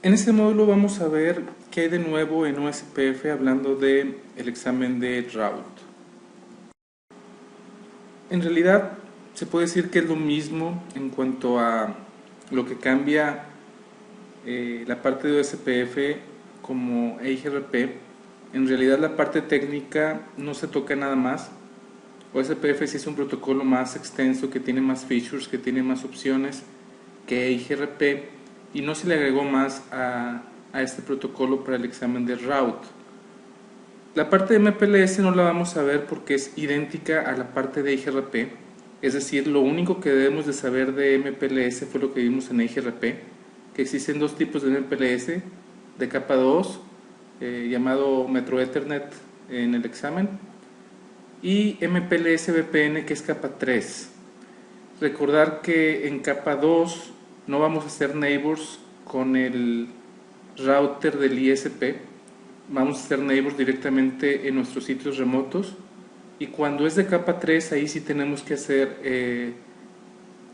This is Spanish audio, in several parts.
En este módulo vamos a ver qué hay de nuevo en OSPF hablando del examen de route. En realidad se puede decir que es lo mismo en cuanto a lo que cambia la parte de OSPF como EIGRP. En realidad la parte técnica no se toca nada más. OSPF sí es un protocolo más extenso, que tiene más features, que tiene más opciones que EIGRP, y no se le agregó más a este protocolo para el examen de route. La parte de MPLS no la vamos a ver porque es idéntica a la parte de EIGRP, es decir, lo único que debemos de saber de MPLS fue lo que vimos en EIGRP, que existen dos tipos de MPLS, de capa 2, llamado Metro Ethernet en el examen, y MPLS VPN, que es capa 3. Recordar que en capa 2 no vamos a hacer neighbors con el router del ISP, vamos a hacer neighbors directamente en nuestros sitios remotos, y cuando es de capa 3 ahí sí tenemos que hacer,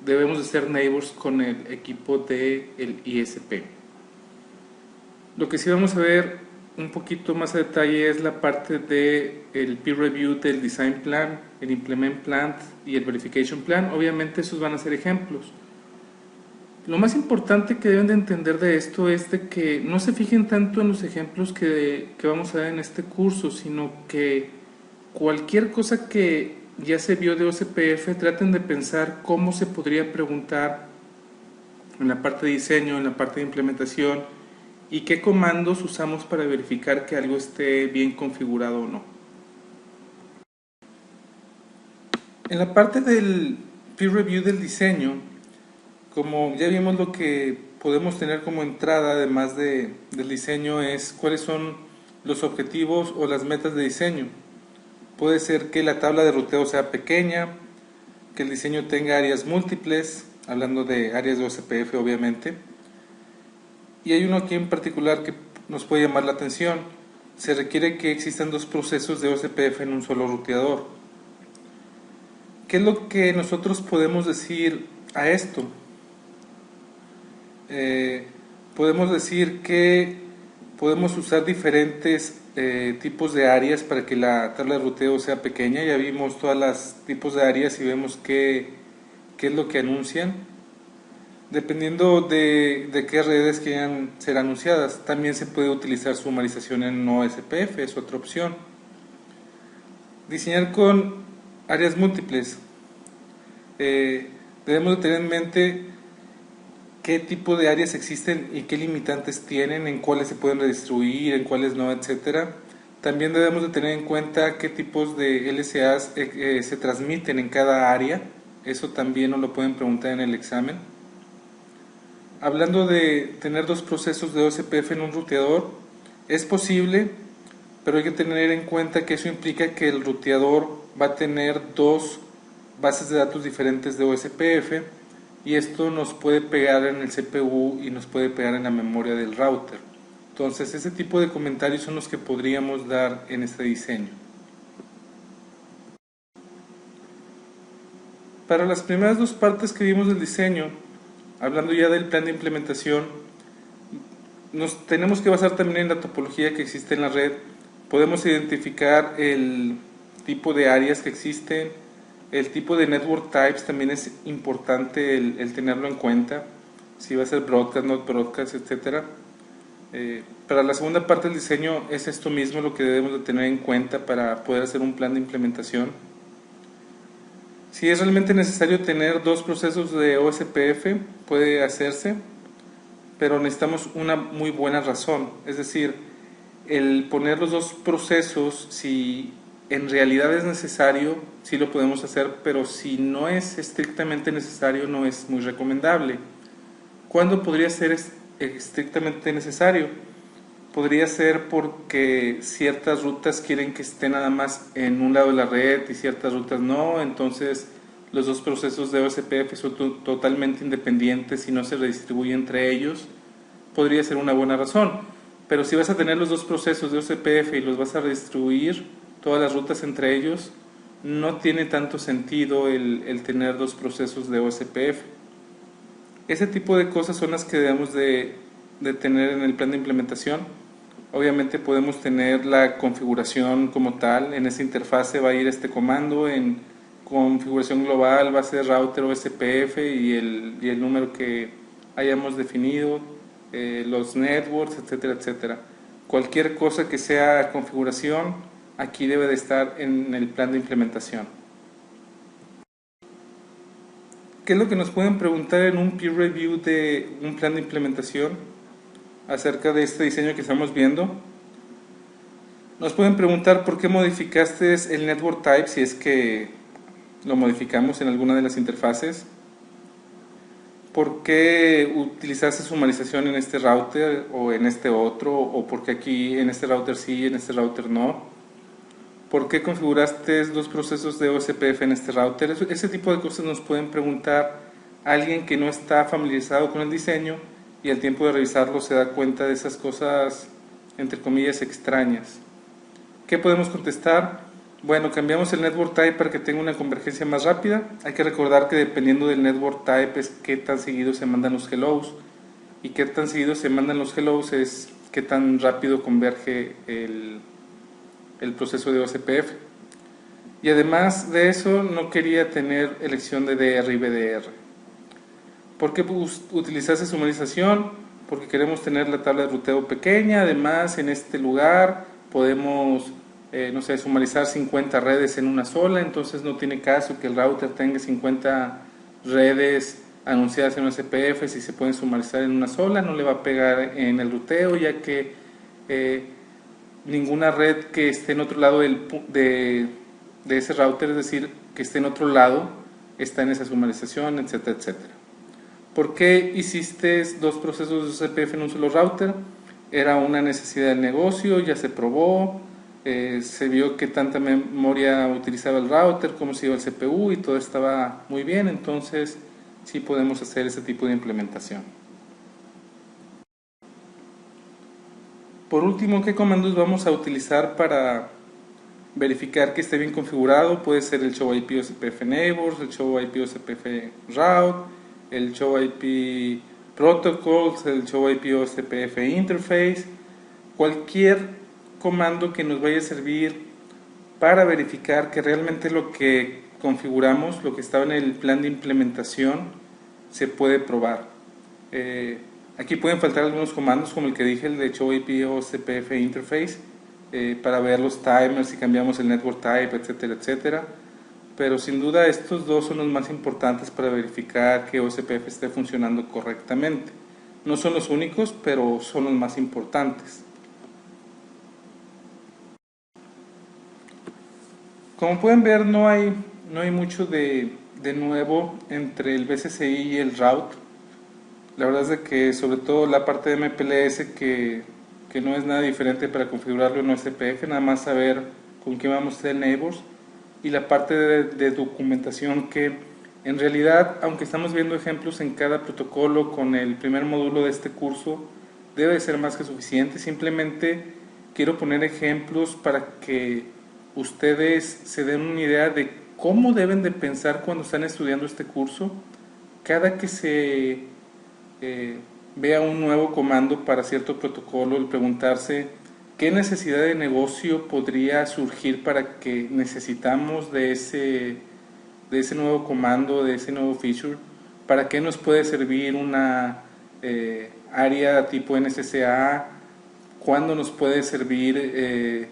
debemos de hacer neighbors con el equipo del ISP. Lo que sí vamos a ver un poquito más a detalle es la parte de el peer review del design plan, el implement plan y el verification plan. Obviamente esos van a ser ejemplos. Lo más importante que deben de entender de esto es de que no se fijen tanto en los ejemplos que vamos a ver en este curso, sino que cualquier cosa que ya se vio de OSPF, traten de pensar cómo se podría preguntar en la parte de diseño, en la parte de implementación, y qué comandos usamos para verificar que algo esté bien configurado o no. En la parte del peer review del diseño, como ya vimos, lo que podemos tener como entrada además del diseño es cuáles son los objetivos o las metas de diseño. Puede ser que la tabla de ruteo sea pequeña, que el diseño tenga áreas múltiples, hablando de áreas de OSPF obviamente. Y hay uno aquí en particular que nos puede llamar la atención. Se requiere que existan dos procesos de OSPF en un solo ruteador. ¿Qué es lo que nosotros podemos decir a esto? Podemos decir que podemos usar diferentes tipos de áreas para que la tabla de ruteo sea pequeña. Ya vimos todos los tipos de áreas y vemos qué es lo que anuncian. Dependiendo de qué redes quieran ser anunciadas, también se puede utilizar sumarización en OSPF, es otra opción. Diseñar con áreas múltiples. Debemos de tener en mente qué tipo de áreas existen y qué limitantes tienen, en cuáles se pueden redistribuir, en cuáles no, etcétera. También debemos de tener en cuenta qué tipos de LSAs se transmiten en cada área. Eso también nos lo pueden preguntar en el examen. Hablando de tener dos procesos de OSPF en un ruteador, es posible, pero hay que tener en cuenta que eso implica que el ruteador va a tener dos bases de datos diferentes de OSPF, y esto nos puede pegar en el CPU y nos puede pegar en la memoria del router. Entonces, ese tipo de comentarios son los que podríamos dar en este diseño. Para las primeras dos partes que vimos del diseño, hablando ya del plan de implementación, nos tenemos que basar también en la topología que existe en la red. Podemos identificar el tipo de áreas que existen, el tipo de network types también es importante el tenerlo en cuenta, si va a ser broadcast, not broadcast, etc. Para la segunda parte del diseño es esto mismo lo que debemos de tener en cuenta para poder hacer un plan de implementación. Si es realmente necesario tener dos procesos de OSPF, puede hacerse, pero necesitamos una muy buena razón. Es decir, el poner los dos procesos, si en realidad es necesario, sí lo podemos hacer, pero si no es estrictamente necesario, no es muy recomendable. ¿Cuándo podría ser estrictamente necesario? Podría ser porque ciertas rutas quieren que esté nada más en un lado de la red y ciertas rutas no, entonces los dos procesos de OSPF son totalmente independientes y no se redistribuyen entre ellos. Podría ser una buena razón, pero si vas a tener los dos procesos de OSPF y los vas a redistribuir todas las rutas entre ellos, no tiene tanto sentido el tener dos procesos de OSPF. Ese tipo de cosas son las que debemos de de tener en el plan de implementación. Obviamente podemos tener la configuración como tal. En esta interfase va a ir este comando. En configuración global va a ser router o SPF y el número que hayamos definido, los networks, etcétera, etcétera. Cualquier cosa que sea configuración aquí debe de estar en el plan de implementación. ¿Qué es lo que nos pueden preguntar en un peer review de un plan de implementación acerca de este diseño que estamos viendo? Nos pueden preguntar por qué modificaste el network type, si es que lo modificamos en alguna de las interfaces. ¿Por qué utilizaste sumarización en este router o en este otro? ¿O por qué aquí en este router sí y en este router no? ¿Por qué configuraste dos procesos de OSPF en este router? Ese tipo de cosas nos pueden preguntar a alguien que no está familiarizado con el diseño y al tiempo de revisarlo se da cuenta de esas cosas, entre comillas, extrañas. ¿Qué podemos contestar? Bueno, cambiamos el network type para que tenga una convergencia más rápida. Hay que recordar que dependiendo del network type es qué tan seguido se mandan los hellos, y qué tan seguido se mandan los hellos es qué tan rápido converge el proceso de OSPF. Y además de eso no quería tener elección de DR y BDR. ¿Por qué utilizaste sumarización? Porque queremos tener la tabla de ruteo pequeña. Además, en este lugar podemos no sé, sumarizar 50 redes en una sola, entonces no tiene caso que el router tenga 50 redes anunciadas en un SPF. Si se pueden sumarizar en una sola, no le va a pegar en el ruteo, ya que ninguna red que esté en otro lado de ese router, es decir, que esté en otro lado, está en esa sumarización, etcétera, etcétera. ¿Por qué hiciste dos procesos de SPF en un solo router? Era una necesidad del negocio, ya se probó, se vio que tanta memoria utilizaba el router, cómo se iba el CPU y todo estaba muy bien, entonces sí podemos hacer ese tipo de implementación. Por último, ¿qué comandos vamos a utilizar para verificar que esté bien configurado? Puede ser el show IP OSPF neighbors, el show IP OSPF route, el show IP protocols, el show IP OSPF interface, cualquier comando que nos vaya a servir para verificar que realmente lo que configuramos, lo que estaba en el plan de implementación, se puede probar. Aquí pueden faltar algunos comandos como el que dije, el de show IP OSPF interface, para ver los timers, si cambiamos el network type, etcétera, etcétera. Pero sin duda estos dos son los más importantes para verificar que OSPF esté funcionando correctamente. No son los únicos, pero son los más importantes. Como pueden ver, no hay mucho de nuevo entre el BCCI y el route. La verdad es de que sobre todo la parte de MPLS que no es nada diferente para configurarlo en OSPF, nada más saber con qué vamos a hacer neighbors, y la parte de documentación que en realidad, aunque estamos viendo ejemplos en cada protocolo con el primer módulo de este curso, debe ser más que suficiente. Simplemente quiero poner ejemplos para que ustedes se den una idea de cómo deben de pensar cuando están estudiando este curso. Cada que se vea un nuevo comando para cierto protocolo, el preguntarse qué necesidad de negocio podría surgir para que necesitamos de ese nuevo comando, de ese nuevo feature, para qué nos puede servir una área tipo NSSA, cuándo nos puede servir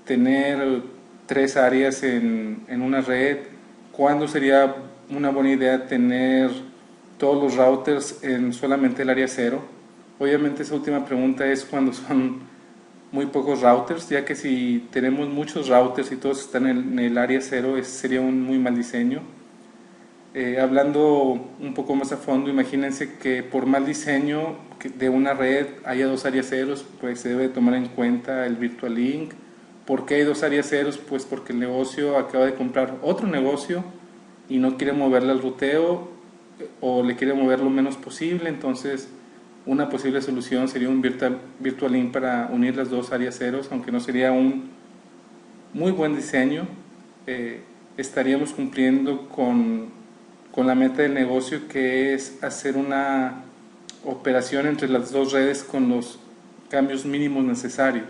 tener 3 áreas en una red, cuándo sería una buena idea tener todos los routers en solamente el área 0. Obviamente esa última pregunta es cuando son muy pocos routers, ya que si tenemos muchos routers y todos están en el área 0, ese sería un muy mal diseño. Hablando un poco más a fondo, imagínense que por mal diseño de una red haya 2 áreas ceros, pues se debe tomar en cuenta el virtual link. ¿Por qué hay 2 áreas ceros? Pues porque el negocio acaba de comprar otro negocio y no quiere moverle al ruteo, o le quiere mover lo menos posible. Entonces una posible solución sería un virtual link para unir las 2 áreas ceros, aunque no sería un muy buen diseño. Estaríamos cumpliendo con la meta del negocio, que es hacer una operación entre las dos redes con los cambios mínimos necesarios.